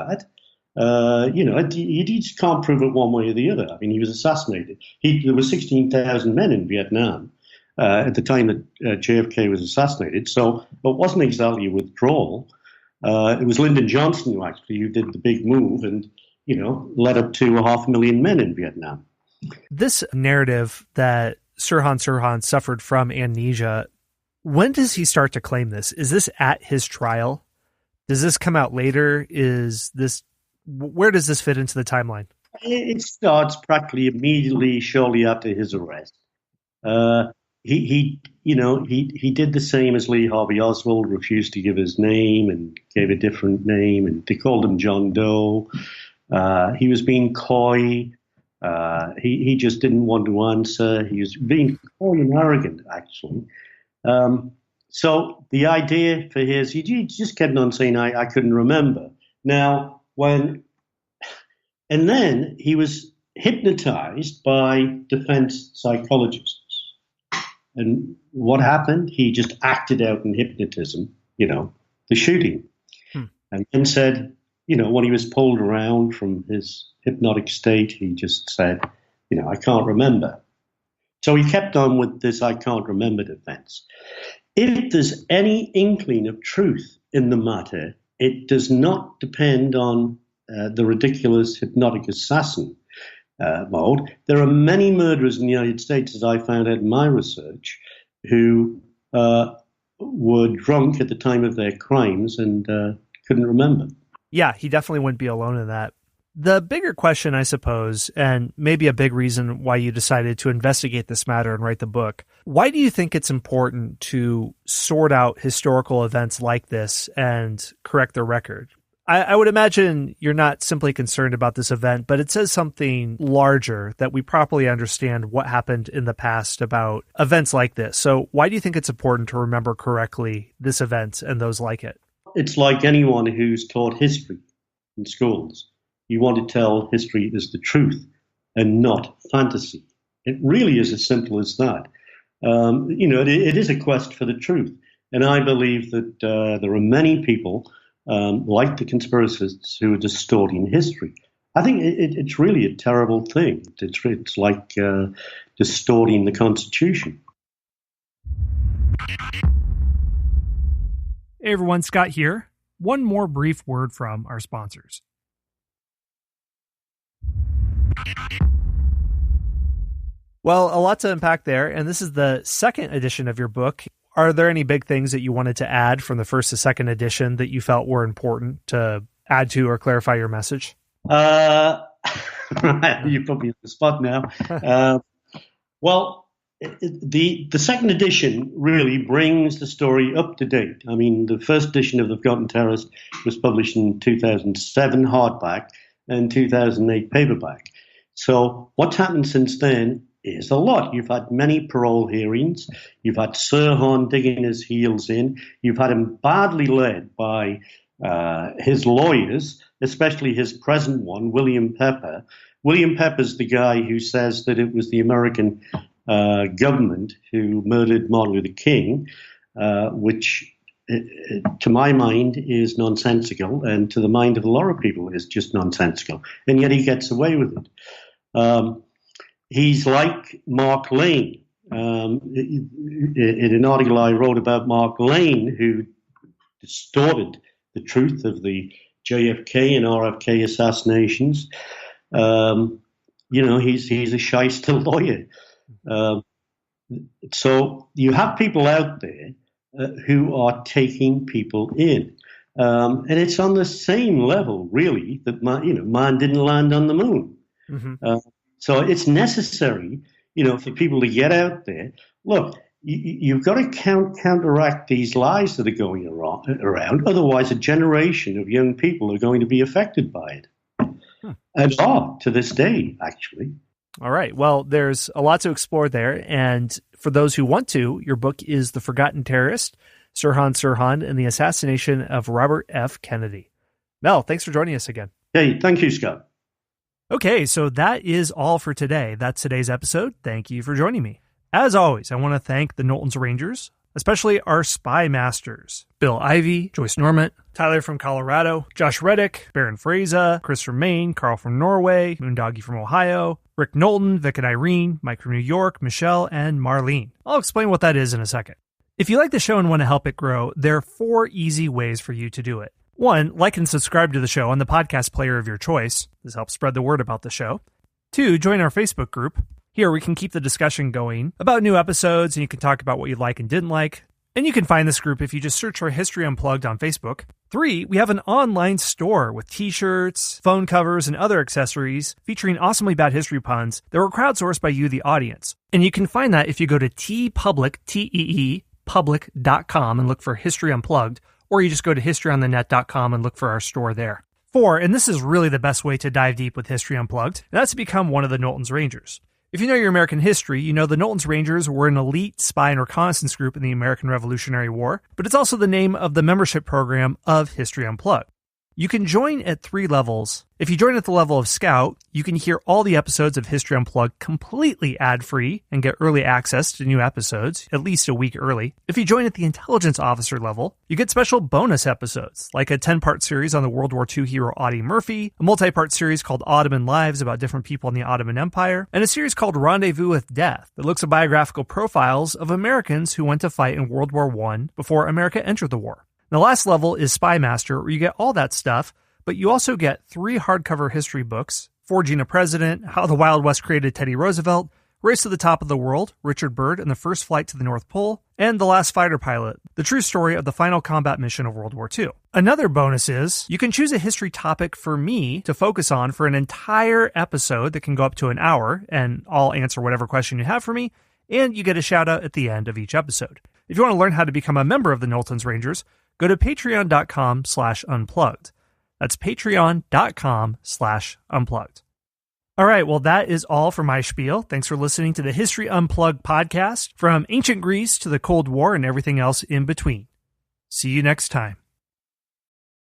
that. You just can't prove it one way or the other. I mean, he was assassinated. There were 16,000 men in Vietnam at the time that JFK was assassinated, so it wasn't exactly a withdrawal. It was Lyndon Johnson who did the big move and, led up to 500,000 men in Vietnam. This narrative that Sirhan Sirhan suffered from amnesia, when does he start to claim this? Is this at his trial? Does this come out later? Where does this fit into the timeline? It starts practically immediately, shortly after his arrest. He did the same as Lee Harvey Oswald, refused to give his name and gave a different name, and they called him John Doe. He was being coy. He just didn't want to answer. He was being coy and arrogant, actually. So the idea for he just kept on saying, I couldn't remember. Now, and then he was hypnotized by defense psychologists. And what happened? He just acted out in hypnotism, the shooting. And then said, when he was pulled around from his hypnotic state, he just said, I can't remember. So he kept on with this I can't remember defense. If there's any inkling of truth in the matter, it does not depend on the ridiculous hypnotic assassin mode. There are many murderers in the United States, as I found out in my research, who were drunk at the time of their crimes and couldn't remember. Yeah, he definitely wouldn't be alone in that. The bigger question, I suppose, and maybe a big reason why you decided to investigate this matter and write the book, why do you think it's important to sort out historical events like this and correct their record? I would imagine you're not simply concerned about this event, but it says something larger that we properly understand what happened in the past about events like this. So why do you think it's important to remember correctly this event and those like it? It's like anyone who's taught history in schools. You want to tell history as the truth and not fantasy. It really is as simple as that. It is a quest for the truth. And I believe that there are many people like the conspiracists who are distorting history. I think it's really a terrible thing. It's like distorting the Constitution. Hey everyone, Scott here. One more brief word from our sponsors. Well, a lot to unpack there, and this is the second edition of your book. Are there any big things that you wanted to add from the first to second edition that you felt were important to add to or clarify your message? You put me on the spot now. Well, the second edition really brings the story up to date. I mean, the first edition of The Forgotten Terrorist was published in 2007 hardback and 2008 paperback. So what's happened since then is a lot. You've had many parole hearings. You've had Sirhan digging his heels in. You've had him badly led by his lawyers, especially his present one, William Pepper. William Pepper's the guy who says that it was the American government who murdered Martin Luther King, which to my mind is nonsensical, and to the mind of a lot of people is just nonsensical. And yet he gets away with it. He's like Mark Lane. In an article I wrote about Mark Lane, who distorted the truth of the JFK and RFK assassinations, he's a shyster lawyer. So you have people out there who are taking people in. And it's on the same level, really, that man didn't land on the moon. Mm-hmm. So it's necessary, for people to get out there. Look, you've got to counteract these lies that are going around. Otherwise, a generation of young people are going to be affected by it. And are to this day, actually. All right. Well, there's a lot to explore there. And for those who want to, your book is The Forgotten Terrorist, Sirhan Sirhan, and the Assassination of Robert F. Kennedy. Mel, thanks for joining us again. Hey, thank you, Scott. Okay, so that is all for today. That's today's episode. Thank you for joining me. As always, I want to thank the Knowlton's Rangers, especially our spy masters. Bill Ivey, Joyce Normant, Tyler from Colorado, Josh Reddick, Baron Fraser, Chris from Maine, Carl from Norway, Moondoggy from Ohio, Rick Knowlton, Vic and Irene, Mike from New York, Michelle, and Marlene. I'll explain what that is in a second. If you like the show and want to help it grow, there are 4 easy ways for you to do it. 1, like and subscribe to the show on the podcast player of your choice. This helps spread the word about the show. 2, join our Facebook group. Here we can keep the discussion going about new episodes, and you can talk about what you like and didn't like. And you can find this group if you just search for History Unplugged on Facebook. 3, we have an online store with t-shirts, phone covers, and other accessories featuring awesomely bad history puns that were crowdsourced by you, the audience. And you can find that if you go to tpublic, public.com and look for History Unplugged, or you just go to historyonthenet.com and look for our store there. 4, and this is really the best way to dive deep with History Unplugged, and that's to become one of the Knowlton's Rangers. If you know your American history, you know the Knowlton's Rangers were an elite spy and reconnaissance group in the American Revolutionary War, but it's also the name of the membership program of History Unplugged. You can join at 3 levels. If you join at the level of Scout, you can hear all the episodes of History Unplugged completely ad-free and get early access to new episodes, at least a week early. If you join at the Intelligence Officer level, you get special bonus episodes, like a 10-part series on the World War II hero Audie Murphy, a multi-part series called Ottoman Lives about different people in the Ottoman Empire, and a series called Rendezvous with Death that looks at biographical profiles of Americans who went to fight in World War I before America entered the war. The last level is Spy Master, where you get all that stuff, but you also get 3 hardcover history books, Forging a President, How the Wild West Created Teddy Roosevelt, Race to the Top of the World, Richard Byrd and the First Flight to the North Pole, and The Last Fighter Pilot, the true story of the final combat mission of World War II. Another bonus is, you can choose a history topic for me to focus on for an entire episode that can go up to an hour, and I'll answer whatever question you have for me, and you get a shout out at the end of each episode. If you want to learn how to become a member of the Knowlton's Rangers, go to patreon.com/unplugged. That's patreon.com/unplugged. All right, well, that is all for my spiel. Thanks for listening to the History Unplugged podcast, from ancient Greece to the Cold War and everything else in between. See you next time.